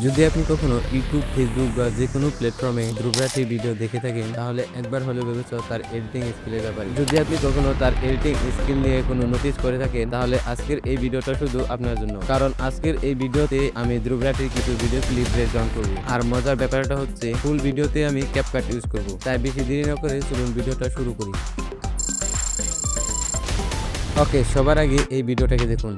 যদি আপনি কখনো ইউটিউব, ফেসবুক বা যে কোনো প্ল্যাটফর্মে ধ্রুব রাঠির ভিডিও দেখে থাকেন তাহলে একবার হলেও ভেবেছো তার এডিটিং স্কিলের ব্যাপারে। যদি আপনি কখনো তার এডিটিং স্কিল নিয়ে কোনো নোটিস করে থাকেন তাহলে আজকের এই ভিডিওটা শুধু আপনার জন্য, কারণ আজকের এই ভিডিওতে আমি ধ্রুব রাঠির কিছু ভিডিও ক্লিপ ব্রেকডাউন করবো। আর মজার ব্যাপারটা হচ্ছে ফুল ভিডিওতে আমি ক্যাপকাট ইউজ করব। তাই বেশি দেরি না করে চলুন ভিডিওটা শুরু করি। ওকে, সবার আগে এই ভিডিওটাকে দেখুন।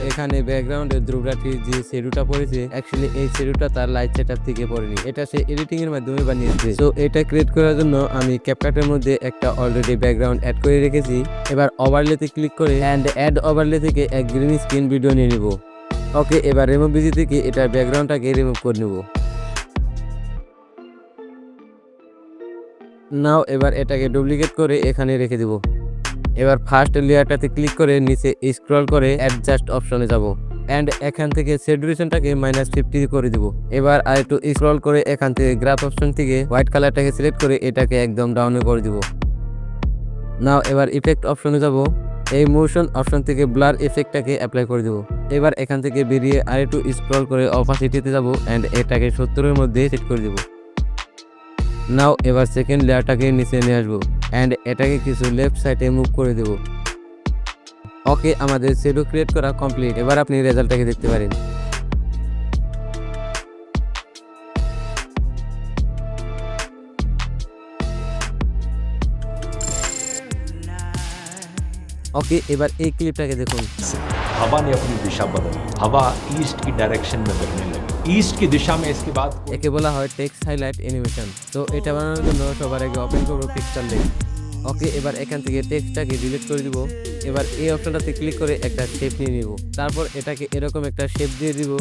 এখানে ব্যাকগ্রাউন্ডে ধ্রুব রাঠির যে শেডুটা পড়েছে, অ্যাকচুয়ালি এই শেডুটা তার লাইট সেটআপ থেকে পড়েনি, এটা সে এডিটিং এর মাধ্যমে বানিয়েছে। তো এটা ক্রিয়েট করার জন্য আমি ক্যাপকাটের মধ্যে একটা অলরেডি ব্যাকগ্রাউন্ড অ্যাড করে রেখেছি। এবার ওভারলেতে ক্লিক করে অ্যাড ওভারলে থেকে এক গ্রিন স্ক্রিন ভিডিও নিয়ে নিব। ওকে, এবার রিমুভ ভিজি থেকে এটার ব্যাকগ্রাউন্ডটাকে রিমুভ করে নেব। নাও এবার এটাকে ডুপ্লিকেট করে এখানে রেখে দেব। এবার ফার্স্ট লেয়ারটাতে ক্লিক করে নিচে স্ক্রল করে অ্যাডজাস্ট অপশনে যাব এন্ড এখান থেকে স্যাচুরেশনটাকে -50 করে দিব। এবার আর একটু স্ক্রল করে এখান থেকে গ্রাফ অপশন থেকে হোয়াইট কালারটাকে সিলেক্ট করে এটাকে একদম ডাউনে করে দিব। নাও এবার ইফেক্ট অপশনে যাব, এই মোশন অপশন থেকে ব্লার ইফেক্টটাকে অ্যাপ্লাই করে দেব। এবার এখান থেকে বেরিয়ে আর একটু স্ক্রল করে অপাসিটিতে যাব এন্ড এটাকে 70 এর মধ্যে সেট করে দেব। নাও এবার সেকেন্ড লেয়ারটাকে নিচে নিয়ে আসবো এন্ড এটাকে কিছু লেফট সাইডে মুভ করে দেব। ওকে, আমাদের শেডো ক্রিয়েট করা কমপ্লিট। এবার আপনি রেজাল্টটাকে দেখতে পারেন। ओके, এবার এই ক্লিপটাকে দেখুন। हवा ने अपनी दिशा बदली, हवा ईस्ट की डायरेक्शन में बहने लगी। ईस्ट की दिशा में इसके बाद একে বলা হয় টেক্সট হাইলাইট অ্যানিমেশন। তো এটা বানানোর জন্য সবার আগে ওপেন করব পিক্সেল লেক। ওকে, এবার এখান থেকে টেক্সটটাকে ডিলিট করে দিব। এবার এই অপশনটাতে ক্লিক করে একটা শেপ নিয়ে নিব। তারপর এটাকে এরকম একটা শেপ দিয়ে দিব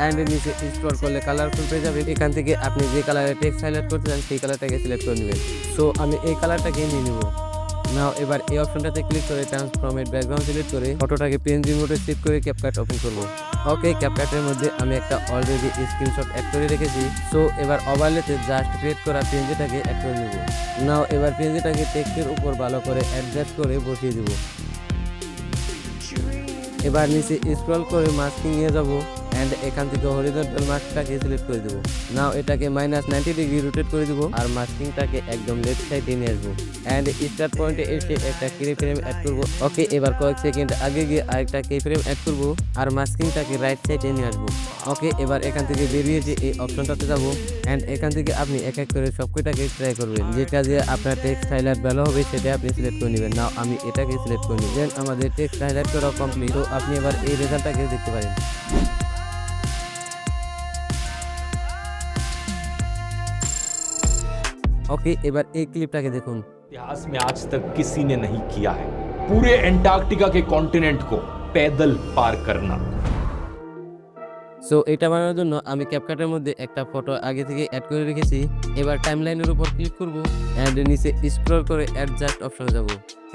এন্ড নিচে স্ক্রল করলে কালারফুল পেয়ে যাবে। এখান থেকে আপনি যে কালারে টেক্সট হাইলাইট করতে চান সেই কালারটাকে সিলেক্ট করে নেবেন। সো আমি এই কালারটাকে নিয়ে নিব। নাও এবার এই অপশনটাতে ক্লিক করে ট্রান্সফরমেট ব্যাকগ্রাউন্ড সিলেক্ট করে ফটোটাকে পিএনজি মোডে সেভ করে ক্যাপকাট ওপেন করব। ওকে, ক্যাপকাটের মধ্যে আমি একটা অলরেডি স্ক্রিনশট অ্যাড করে রেখেছি। সো এবার ওভারলেতে জাস্ট ক্রিয়েট করা পিএনজিটাকে অ্যাড করে নেব। নাও এবার পিএনজিটাকে টেক্সটের উপর ভালো করে অ্যাডজাস্ট করে বসিয়ে দেব। এবার নিচে স্ক্রল করে মাস্কিং নিয়ে যাব এন্ড এখান থেকে হরিজন্টাল মাস্কটাকে সিলেক্ট করে দেব। নাও এটাকে -90 ডিগ্রি রোটেট করে দেব আর মাস্কিংটাকে একদম লেফট সাইডে নিয়ে আসবো এন্ড স্টার্ট পয়েন্টে এসে একটা কি ফ্রেম অ্যাড করব। ওকে, এবার কয়েক সেকেন্ড আগে গিয়ে আরেকটা কি ফ্রেম অ্যাড করব আর মাস্কিংটাকে রাইট সাইডে নিয়ে আসবো। ওকে, এবার এখান থেকে বেরিয়ে যে এই অপশনটাতে যাব এন্ড এখান থেকে আপনি এক এক করে সবকটাকে ট্রাই করবেন, যেটা দিয়ে আপনার টেক্সট হাইলাইট ভালো হবে সেটা আপনি সিলেক্ট করে নেবেন। নাও আমি এটাকে সিলেক্ট করে নিই। দেন আমাদের টেক্সট হাইলাইট করা কমপ্লিট। তো আপনি এবার এই রেজাল্টটাকে দেখতে পারেন। ओके, এবার এই ক্লিপটাকে দেখুন। इतिहास में आज तक किसी ने नहीं किया है पूरे एंटार्कटिका के कॉन्टिनेंट को पैदल पार करना। সো এটা বানানোর জন্য আমি ক্যাপকাটের মধ্যে একটা ফটো আগে থেকে অ্যাড করে রেখেছি। এবার টাইমলাইনের উপর ক্লিক করব এন্ড নিচে স্ক্রল করে অ্যাডজাস্ট অপশনে যাব।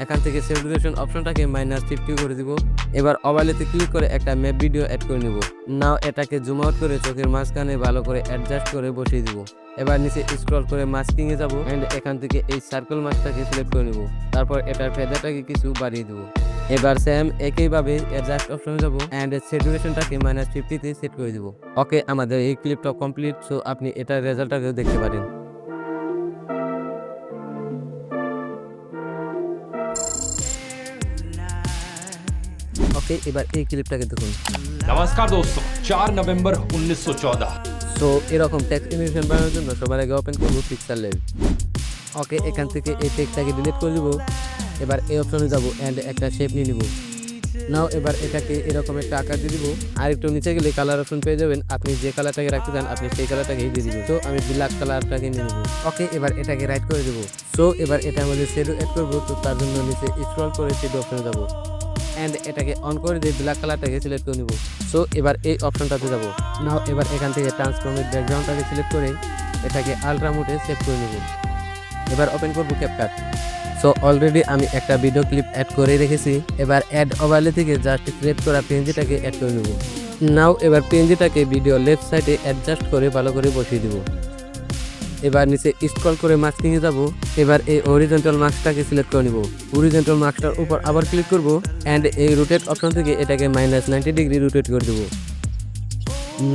এখান থেকে স্যাচুরেশন অপশনটাকে -50 করে দিব। এবার ওভারলেতে ক্লিক করে একটা ম্যাপ ভিডিও অ্যাড করে নেব। নাও এটাকে জুম আউট করে চোখের মাঝখানে ভালো করে অ্যাডজাস্ট করে বসিয়ে দিব। এবার নিচে স্ক্রল করে মাস্কিং এ যাব এন্ড এখান থেকে এই সার্কেল মাস্কটাকে সিলেক্ট করে নেব। তারপর এটার ফেদারটাকে কিছু বাড়িয়ে দেব। এবার সেম একইভাবে অ্যাডজাস্ট অপশনে যাব এন্ড স্যাচুরেশনটাকে -50 তে সেট করে দেব। ওকে, আমাদের এই ক্লিপটা কমপ্লিট। সো আপনি এটার রেজাল্টটাকেও দেখতে পারেন। ওকে, এবার এই ক্লিপটাকে দেখুন। नमस्कार दोस्तों, 4 नवंबर 1914। সো এরকম টেক্সট অ্যানিমেশন বানানোর জন্য সবার আগে ওপেন করব পিক্সেল লেক। ওকে, এখান থেকে এই টেক্সটটাকে ডিলিট করে দিব। এবার এই অপশনে যাব এন্ড একটা শেপ নিয়ে নিব। নাও এবার এটাকে এরকম একটা আকার দিয়ে দিব। আর একটু নিচে গেলে কালার অপশন পেয়ে যাবেন। আপনি যে কালারটাকে রাখতে চান আপনি সেই কালারটাকেই দিয়ে দিবেন। তো আমি ব্ল্যাক কালারটাকে নিয়ে নেব। ওকে, এবার এটাকে রাইট করে দেব। সো এবার এটা আমাদের শেডো অ্যাড করব। তো তার জন্য নিচে স্ক্রল করে শেডো অপশনে যাব এন্ড এটাকে অন করে দিয়ে ব্ল্যাক কালারটাকে সিলেক্ট করে নেব। সো এবার এই অপশনটাতে যাব। নাও এবার এখান থেকে ট্রান্সফরমেট ব্যাকগ্রাউন্ডটাকে সিলেক্ট করে এটাকে আলট্রা মোডে সেভ করে নেব। এবার ওপেন করব ক্যাপকাট। সো অলরেডি আমি একটা ভিডিও ক্লিপ অ্যাড করে রেখেছি। এবার অ্যাড ওভারলে থেকে জাস্ট ক্রিয়েট করা পিএনজিটাকে অ্যাড করে নেব। নাও এবার পিএনজিটাকে ভিডিও লেফট সাইডে অ্যাডজাস্ট করে ভালো করে বসিয়ে দেব। এবার নিচে স্ক্রল করে মাস্কিং এ যাব। এবার এই হরিজন্টাল মাস্কটাকে সিলেক্ট করে নিব। হরিজন্টাল মাস্কটার উপর আবার ক্লিক করব এন্ড এই রোটেট অপশন থেকে এটাকে -90 ডিগ্রি রোটেট করে দেব।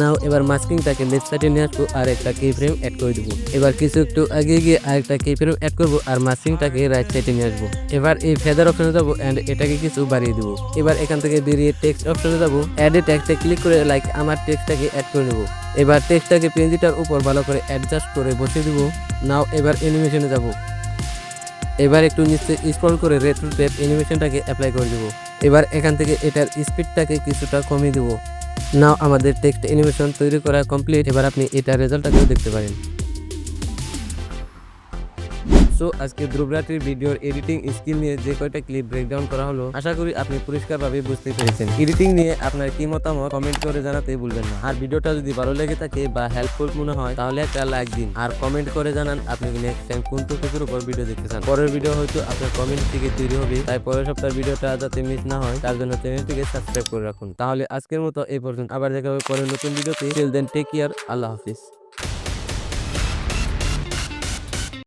নাও এবার মাস্কিংটাকে লেফট সাইডে নিয়ে আসবো আর একটা কি ফ্রেম অ্যাড করে দেবো। এবার কিছু একটু আগে গিয়ে আরেকটা কি ফ্রেম অ্যাড করবো আর মাস্কিংটাকে রাইট সাইডে নিয়ে আসবো। এবার এই ফেদার অপশনে যাবো এন্ড এটাকে কিছু বাড়িয়ে দেবো। এবার এখান থেকে বেরিয়ে টেক্সট অপশনে যাবো, অ্যাড এ টেক্সটে ক্লিক করে লাইক আমার টেক্সটটাকে অ্যাড করে নেবো। এবার টেক্সটটাকে পেন্সিলটার উপর ভালো করে অ্যাডজাস্ট করে বসিয়ে দিব। নাও এবার অ্যানিমেশনে যাব। এবার একটু নিচে স্ক্রল করে রেট্রো টেপ অ্যানিমেশনটাকে অ্যাপ্লাই করে দেবো। এবার এখান থেকে এটার স্পিডটাকে কিছুটা কমিয়ে দেবো। নাও আমাদের টেক্সট অ্যানিমেশন তৈরি করা কমপ্লিট। এবার আপনি এটার রেজাল্টটাকেও দেখতে পারেন। সো আজকে ধ্রুব রাত্রির ভিডিওর এডিটিং স্কিল নিয়ে যে কয়টা ক্লিপ ব্রেকডাউন করা হলো, আশা করি আপনি পরিষ্কারভাবে বুঝতে পেরেছেন। এডিটিং নিয়ে আপনার কি মতামত কমেন্ট করে জানাতে ভুলবেন না। আর ভিডিওটা যদি ভালো লেগে থাকে বা হেল্পফুল মনে হয় তাহলে একটা লাইক দিন আর কমেন্ট করে জানান আপনি নেক্সট টাইম কোন টপিকের উপর ভিডিও দেখতে চান। পরের ভিডিও হয়তো আপনার কমেন্ট থেকে তৈরি হবে, তাই পরের সপ্তাহের ভিডিওটা যাতে মিস না হয় তার জন্য চ্যানেলটিকে সাবস্ক্রাইব করে রাখুন। তাহলে আজকের মতো এই পর্যন্ত, আবার দেখা হবে পরের নতুন ভিডিওতে। টিল দেন টেক কেয়ার, আল্লাহ হাফিজ।